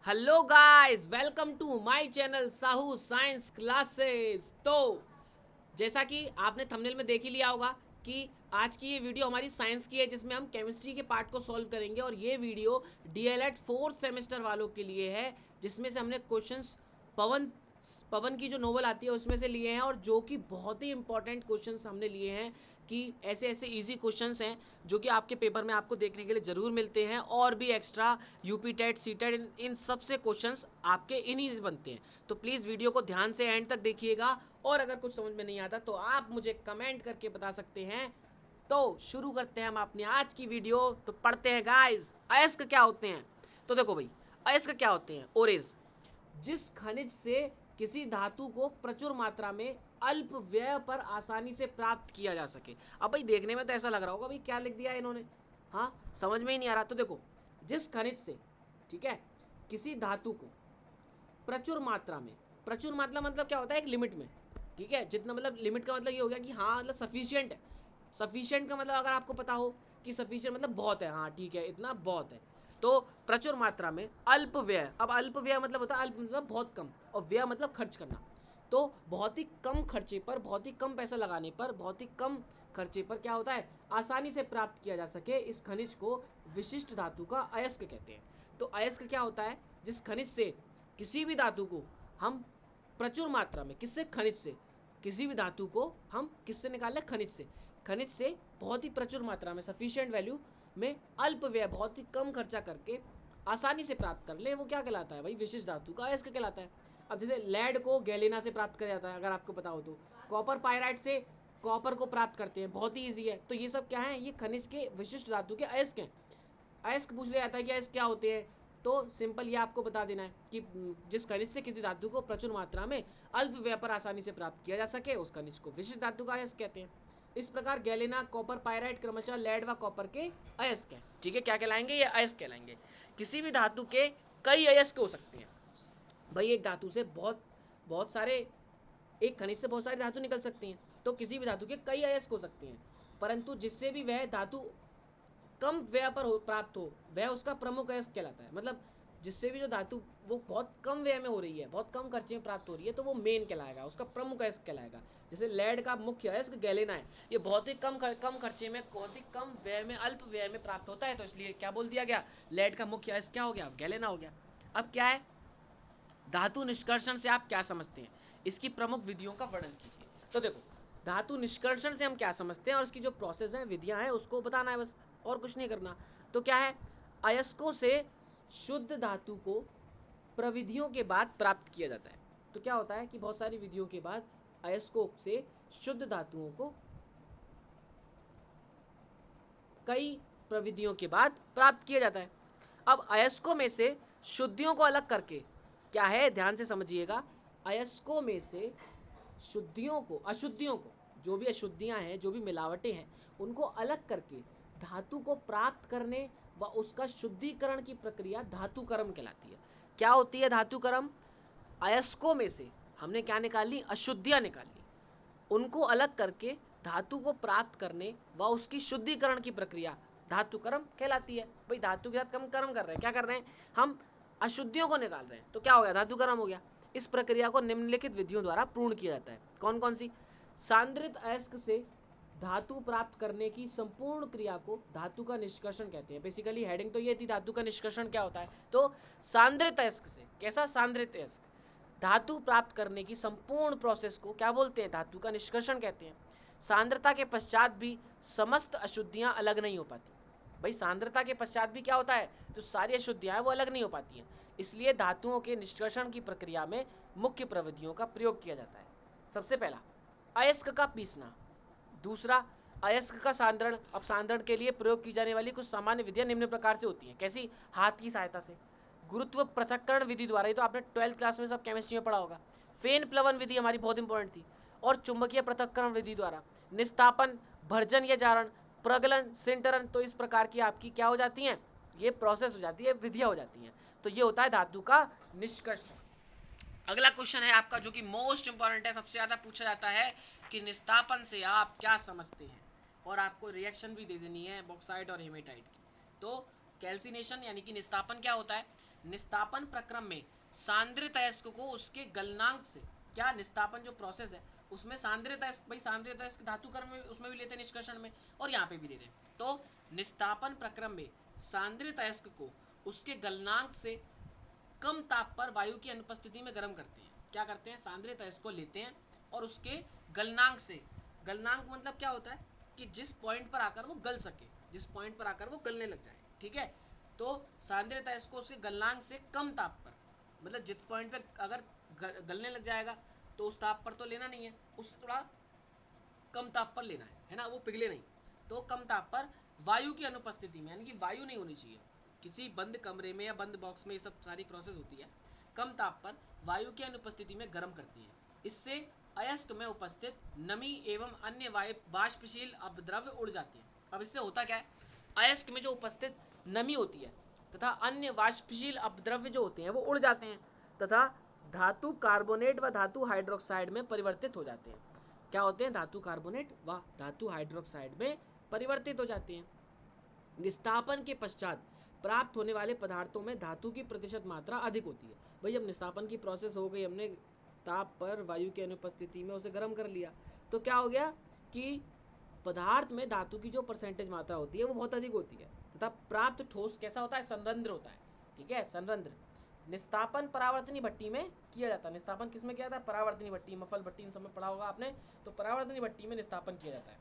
Hello guys, welcome to my channel Sahu science classes. तो जैसा कि आपने थंबनेल में देख ही लिया होगा कि आज की ये वीडियो हमारी साइंस की है, जिसमें हम केमिस्ट्री के पार्ट को सॉल्व करेंगे। और ये वीडियो डीएलएड फोर्थ सेमेस्टर वालों के लिए है, जिसमें से हमने क्वेश्चंस पवन पवन की जो नोवेल आती है उसमें से लिए हैं, और जो कि बहुत ही इंपॉर्टेंट क्वेश्चंस हमने लिए हैं कि ऐसे ऐसे इजी क्वेश्चंस हैं जो कि आपके पेपर में आपको देखने के लिए जरूर मिलते हैं। और भी extra UP TET C TET इन सब से क्वेश्चंस आपके इन्हीं से बनते हैं। तो प्लीज़ वीडियो को ध्यान से एंड तक देखिएगा, और अगर कुछ समझ में नहीं आता तो आप मुझे कमेंट करके बता सकते हैं। तो शुरू करते हैं हम अपनी आज की वीडियो। तो पढ़ते हैं गाइस, अयस्क क्या होते हैं। तो देखो भाई, अयस्क क्या होते हैं। ओरेज, जिस खनिज से किसी धातु को प्रचुर मात्रा में अल्प व्यय पर आसानी से प्राप्त किया जा सके। अब भाई देखने में तो ऐसा लग रहा होगा भाई क्या लिख दिया इन्होंने, हाँ समझ में ही नहीं आ रहा। तो देखो, जिस खनिज से, ठीक है, किसी धातु को प्रचुर मात्रा में, प्रचुर मात्रा मतलब क्या होता है, एक लिमिट में, ठीक है, जितना मतलब लिमिट का मतलब ये हो गया कि हाँ मतलब सफिशियंट है। सफिशियंट का मतलब अगर आपको पता हो कि सफिशियंट मतलब बहुत है, हाँ ठीक है इतना बहुत है। तो प्रचुर मात्रा में अल्प व्यय, अब अल्प व्यय मतलब होता है, अल्प मतलब बहुत कम, और व्यय मतलब खर्च करना। तो बहुत ही कम खर्चे पर, बहुत ही कम पैसा लगाने पर, बहुत ही कम खर्चे पर क्या होता है, आसानी से प्राप्त किया जा सके, इस खनिज को विशिष्ट धातु का अयस्क कहते हैं। तो अयस्क क्या होता है, जिस खनिज से किसी भी धातु को हम प्रचुर मात्रा में, किससे, खनिज से, किसी भी धातु को हम किससे निकाल ले, खनिज से, खनिज से बहुत ही प्रचुर मात्रा में, सफिशिएंट वैल्यू में, अल्प व्यय, बहुत ही कम खर्चा करके आसानी से प्राप्त कर ले, वो क्या कहलाता है भाई, विशिष्ट धातु का अयस्क कहलाता है। अब जैसे लेड को गैलेना से प्राप्त किया जाता है, अगर आपको पता हो तो। कॉपर पायराइट से कॉपर को प्राप्त करते हैं, बहुत ही ईजी है। तो ये सब क्या है, ये खनिज के विशिष्ट धातु के अयस्क हैं। अयस्क पूछ लिया जाता है कि अयस्क क्या होते हैं, तो सिंपल ये आपको बता देना है कि जिस खनिज से किसी धातु को प्रचुर मात्रा में अल्प व्यय पर आसानी से प्राप्त किया जा सके, उस खनिज को विशिष्ट धातु का अयस्क कहते हैं। इस प्रकार गैलेना, कॉपर पायराइट क्रमशः लेड व कॉपर के अयस्क हैं। ठीक है, क्या कहलाएंगे, ये अयस्क कहलाएंगे। किसी भी धातु के कई अयस्क हो सकते हैं। भाई एक धातु से बहुत बहुत सारे, एक खनिज से बहुत सारी धातु निकल सकती हैं, तो किसी भी धातु के कई अयस्क हो सकते हैं। परंतु जिससे भी वह धातु कम व्यय पर प्राप्त हो, वह उसका प्रमुख अयस्क कहलाता है। मतलब जिससे भी जो धातु वो बहुत कम व्यय में हो रही है, बहुत कम खर्चे में प्राप्त हो रही है, तो वो मेन कहलाएगा, उसका प्रमुख अयस्क कहलाएगा। जैसे लेड का मुख्य अयस्क गैलेना है, ये बहुत ही कम खर्चे में, बहुत ही कम व्यय में, अल्प व्यय में प्राप्त होता है, तो इसलिए क्या बोल दिया गया, लेड का मुख्य अयस्क क्या हो गया, गैलेना हो गया। अब क्या है, धातु निष्कर्षण से आप क्या समझते हैं, इसकी प्रमुख विधियों का वर्णन कीजिए। तो देखो, धातु निष्कर्षण से हम क्या समझते हैं और इसकी जो प्रोसेस है, विधियां हैं, उसको बताना है बस, और कुछ नहीं करना। तो क्या है, अयस्कों से शुद्ध धातु को प्रविधियों के बाद प्राप्त किया जाता है। तो क्या होता है कि बहुत सारी विधियों के बाद अयस्कों से शुद्ध धातुओं को कई प्रविधियों के बाद प्राप्त किया जाता है। अब अयस्कों में से शुद्धियों को अलग करके, क्या है ध्यान से समझिएगा, अयस्कों में से शुद्धियों को, अशुद्धियों को, जो भी अशुद्धियां हैं, जो भी मिलावटें हैं, उनको अलग करके धातु को प्राप्त करने व उसका शुद्धिकरण की प्रक्रिया धातुकर्म कहलाती है। क्या होती है धातुकर्म, अयस्कों में से हमने क्या निकाल ली, अशुद्धियां निकाल ली, उनको अलग करके धातु को प्राप्त करने व उसकी शुद्धिकरण की प्रक्रिया धातुकर्म कहलाती है। भाई धातु के साथ हम कर्म कर रहे हैं, क्या कर रहे हैं, हम अशुद्धियों को निकाल रहे हैं, तो क्या हो गया, धातुकर्म हो गया। इस प्रक्रिया को निम्नलिखित विधियों द्वारा पूर्ण किया जाता है। कौन कौन सी, सांद्रित अयस्क से धातु प्राप्त करने की संपूर्ण क्रिया को धातु का निष्कर्षण कहते हैं। बेसिकली हेडिंग तो ये थी, धातु का निष्कर्षण क्या होता है। तो सांद्रित अयस्क से, कैसा सांद्रित अयस्क, धातु प्राप्त करने की संपूर्ण प्रोसेस को क्या बोलते हैं, धातु का निष्कर्षण कहते हैं। सांद्रता के पश्चात भी समस्त अशुद्धियां अलग नहीं हो पाती। भाई सांद्रता के पश्चात भी क्या होता है, जो सारी अशुद्धियां हैं वो अलग नहीं हो पाती हैं, इसलिए धातुओं के निष्कर्षण की प्रक्रिया में मुख्य प्रविधियों का प्रयोग किया जाता है। सबसे पहला, अयस्क का पीसना। दूसरा, अयस्क का सांद्रण। अब सांद्रण के लिए प्रयोग की जाने वाली कुछ सामान्य विधियां निम्न प्रकार से होती हैं। कैसी, हाथ की सहायता से, गुरुत्व पृथक्करण विधि द्वारा, ये तो आपने 12th क्लास में सब केमिस्ट्री में पढ़ा होगा। फेन प्लवन विधि हमारी बहुत इंपॉर्टेंट थी। और चुंबकीय पृथक्करण विधि द्वारा, निस्तापन, भर्जन या जारण, प्रगलन, सिंटरण। तो इस प्रकार की आपकी क्या हो जाती हैं, ये प्रोसेस हो जाती है, विधियां हो जाती हैं। तो ये होता है धातु का निष्कर्षण। अगला क्वेश्चन है आपका, जो कि मोस्ट इंपॉर्टेंट है, सबसे ज्यादा पूछा जाता है कि निस्तापन से आप क्या समझते हैं, और आपको रिएक्शन भी दे देनी है बॉक्साइट और हेमेटाइट की। तो कैल्सिनेशन यानी कि निस्तापन क्या होता है, निस्तापन प्रक्रम में सांद्रित अयस्क को उसके गलनांक से, क्या निस्तापन जो प्रोसेस है उसमें सांद्रित अयस्क, भाई सांद्रित अयस्क धातु कर्म में उसमें भी लेते हैं निष्कर्षण में, और यहाँ पे भी लेते हैं। तो निस्तापन प्रक्रम में सांद्रित अयस्क को उसके गलनांक से कम ताप पर वायु की अनुपस्थिति में गर्म करते हैं। क्या करते हैं, सांद्रित अयस्क को लेते हैं और उसके गलनांक से, गलनांक मतलब क्या होता है कि जिस पॉइंट पर आकर वो गल सके, जिस पॉइंट पर आकर वो गलने लग जाए, ठीक है। तो सांद्रित अयस्क को उसके गलनांक से कम ताप पर, मतलब जिस पॉइंट पे अगर गलने लग जाएगा तो उस ताप पर तो लेना नहीं है, उससे थोड़ा कम ताप पर लेना है ना, वो पिघले नहीं। तो कम ताप पर वायु की अनुपस्थिति में, यानी कि वायु नहीं होनी चाहिए, किसी बंद कमरे में या बंद बॉक्स में ये सब सारी प्रोसेस होती है, कम ताप पर वायु की अनुपस्थिति में गर्म करती है। इससे अयस्क में उपस्थित नमी एवं अन्य वाष्पशील अपद्रव्य उड़ जाती है। अब इससे होता क्या है, अयस्क में जो उपस्थित नमी होती है तथा अन्य वाष्पशील अपद्रव्य जो होते हैं वो उड़ जाते हैं तथा धातु कार्बोनेट व धातु हाइड्रोक्साइड में परिवर्तित हो जाते हैं। क्या होते हैं, धातु कार्बोनेट व धातु हाइड्रोक्साइड में परिवर्तित हो जाते हैं। निस्तापन के पश्चात प्राप्त होने वाले पदार्थों में धातु की प्रतिशत मात्रा अधिक होती है। भाई जब निस्तापन की प्रोसेस हो गई, हमने ताप पर वायु की अनुपस्थिति में उसे गर्म कर लिया, तो क्या हो गया कि पदार्थ में धातु की जो परसेंटेज मात्रा होती है वो बहुत अधिक होती है तथा प्राप्त ठोस कैसा होता है, संरंध्र होता है, ठीक है, संरंध्र। निस्तापन परावर्तनी भट्टी में किया जाता है। निस्तापन किस में किया जाता है, परावर्तनी भट्टी, मफल भट्टी इन सब में पढ़ा होगा आपने, तो परावर्तनी भट्टी में निस्तापन किया जाता है।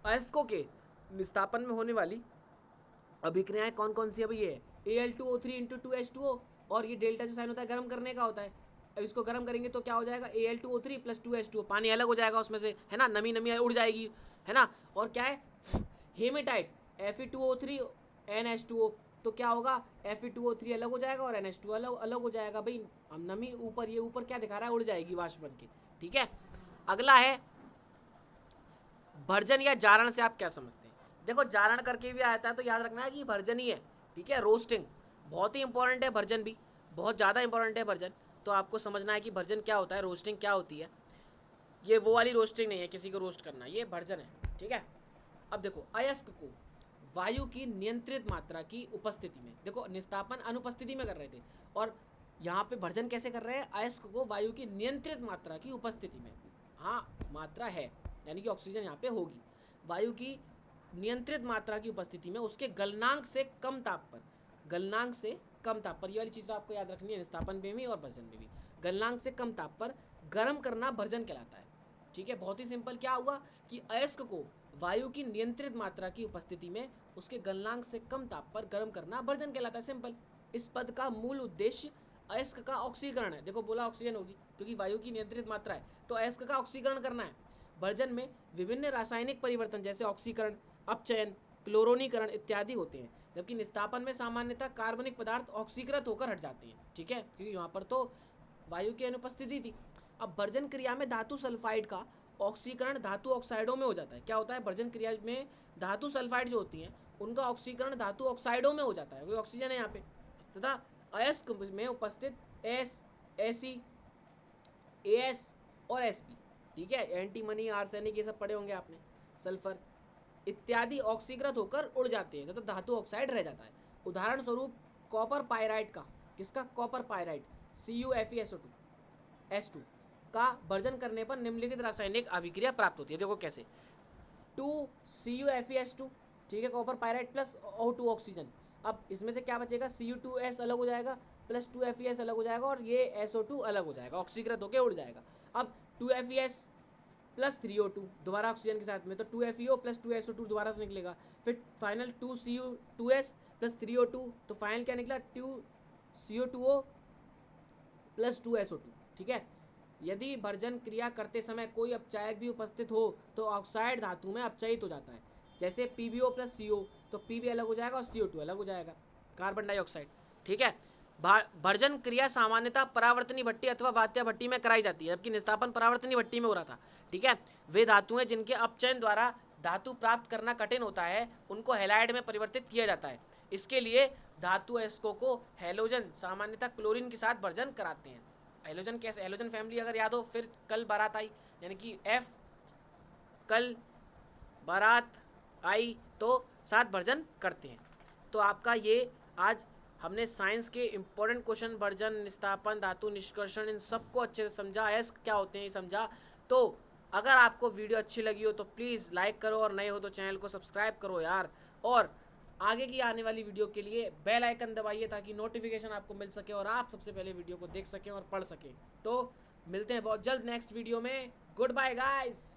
अयस्कों के निस्तापन में होने वाली अभिक्रियाएं कौन कौन सी है, ये Al2O3 इंटू 2H2O, और ये डेल्टा जो साइन होता है गर्म करने का होता है। अब इसको गर्म करेंगे तो क्या हो जाएगा, Al2O3 प्लस 2H2O, पानी अलग हो जाएगा उसमें से, है ना, नमी नमी उड़ जाएगी, है ना। और क्या है, हेमेटाइट Fe2O3 NH2O, तो क्या होगा, Fe2O3 अलग हो जाएगा और NH2 अलग अलग हो जाएगा। भाई नमी ऊपर, ये ऊपर क्या दिखा रहा है, उड़ जाएगी वाष्प बन के, ठीक है। अगला है भर्जन या जारण से आप क्या समझते हैं। देखो जारण करके भी आता है तो याद रखना है कि भर्जन ही है, ठीक है। रोस्टिंग बहुत ही इंपॉर्टेंट है, भर्जन भी बहुत ज़्यादा इंपॉर्टेंट है भर्जन, तो आपको समझना है कि भर्जन क्या होता है, रोस्टिंग क्या होती है। ये वो वाली रोस्टिंग नहीं है, किसी को रोस्ट करना, ये भर्जन है, ठीक है। अब देखो अयस्क को वायु की नियंत्रित मात्रा की उपस्थिति में, देखो निस्तापन अनुपस्थिति में कर रहे थे और यहाँ पे भर्जन कैसे कर रहे हैं, अयस्क को वायु की नियंत्रित मात्रा की उपस्थिति में, हाँ मात्रा है यानी कि ऑक्सीजन यहाँ पे होगी, वायु की नियंत्रित मात्रा की उपस्थिति में उसके गलनांक से कम ताप पर, गलनांक से कम ताप पर, ये वाली चीज़ आपको याद रखनी है निस्तापन में भी और भर्जन में भी, गलनांक से कम ताप पर गर्म करना भर्जन कहलाता है, ठीक है। बहुत ही सिंपल, क्या हुआ कि अयस्क को वायु की नियंत्रित मात्रा की उपस्थिति में उसके गलनांक से कम ताप पर गर्म करना भर्जन कहलाता है, सिंपल। इस पद का मूल उद्देश्य अयस्क का ऑक्सीकरण है, देखो बोला ऑक्सीजन होगी क्योंकि वायु की नियंत्रित मात्रा है, तो अयस्क का ऑक्सीकरण करना है। भर्जन में विभिन्न रासायनिक परिवर्तन जैसे ऑक्सीकरण, अपचयन, क्लोरोनीकरण इत्यादि होते हैं, जबकि निस्तापन में सामान्यतः कार्बनिक पदार्थ ऑक्सीकृत होकर हट जाते हैं, ठीक है, क्योंकि यहाँ पर तो वायु की अनुपस्थिति थी। अब भर्जन क्रिया में धातु सल्फाइड का ऑक्सीकरण धातु ऑक्साइडों में हो जाता है। क्या होता है, भर्जन क्रिया में धातु सल्फाइड जो होती हैं उनका ऑक्सीकरण धातु ऑक्साइडों में हो जाता है, कोई ऑक्सीजन है यहाँ पे, तथा अयस्क में उपस्थित एस, एसी, एएस और एसपी, ठीक है, एंटीमनी, आर्सेनिक ये सब पढ़े होंगे आपने, सल्फर इत्यादि ऑक्सीकृत होकर उड़ जाते हैं तथा धातु ऑक्साइड रह जाता है। उदाहरण स्वरूप कॉपर पायराइड का, किसका, कॉपर पायराइड CuFeSO2 का भर्जन करने पर निम्नलिखित रासायनिक अभिक्रिया प्राप्त होती है। देखो कैसे, 2CuFeS2, ठीक है, copper pyrite plus O2 oxygen. अब इसमें से क्या बचेगा, Cu2S अलग हो जाएगा प्लस 2FeS अलग हो जाएगा और ये SO2 अलग हो जाएगा, ऑक्सीकृत होकर उड़ जाएगा। अब 2FeS प्लस 3O2 दोबारा ऑक्सीजन के साथ में, तो 2FeO प्लस 2SO2 दोबारा से निकलेगा, फिर फाइनल 2Cu2S प्लस 3O2, तो फाइनल क्या निकला, 2CO2O प्लस 2SO2, ठीक है। यदि भर्जन क्रिया करते समय कोई अपचायक भी उपस्थित हो तो ऑक्साइड धातु में अपचयित हो जाता है, जैसे PbO प्लस CO, तो Pb अलग हो जाएगा और CO2 अलग हो जाएगा, कार्बन डाइऑक्साइड, ठीक है। भर्जन क्रिया सामान्यतः परावर्तनी भट्टी अथवा वात्या भट्टी में कराई जाती है, जबकि निस्तापन परावर्तनी भट्टी में हो रहा था, ठीक है। वे धातुएं जिनके अपचयन द्वारा धातु प्राप्त करना कठिन होता है उनको हैलाइड में परिवर्तित किया जाता है। इसके लिए धातु अयस्कों को हैलोजन सामान्यतः क्लोरीन के साथ भर्जन कराते हैं। हैलोजन कैसे, हैलोजन फैमिली अगर याद हो, फिर कल बारात आई, यानी कि F कल बारात आई, तो साथ भर्जन करते हैं। तो आपका ये आज हमने साइंस के इंपॉर्टेंट क्वेश्चन, वर्जन, निस्तापन, धातु निष्कर्षण, इन सबको अच्छे से समझा, अयस्क क्या होते हैं ये समझा। तो अगर आपको वीडियो अच्छी लगी हो तो प्लीज़ लाइक करो, और नए हो तो चैनल को सब्सक्राइब करो यार। और आगे की आने वाली वीडियो के लिए बेल आइकन दबाइए ताकि नोटिफिकेशन आपको मिल सके और आप सबसे पहले वीडियो को देख सकें और पढ़ सकें। तो मिलते हैं बहुत जल्द नेक्स्ट वीडियो में। Good bye guys.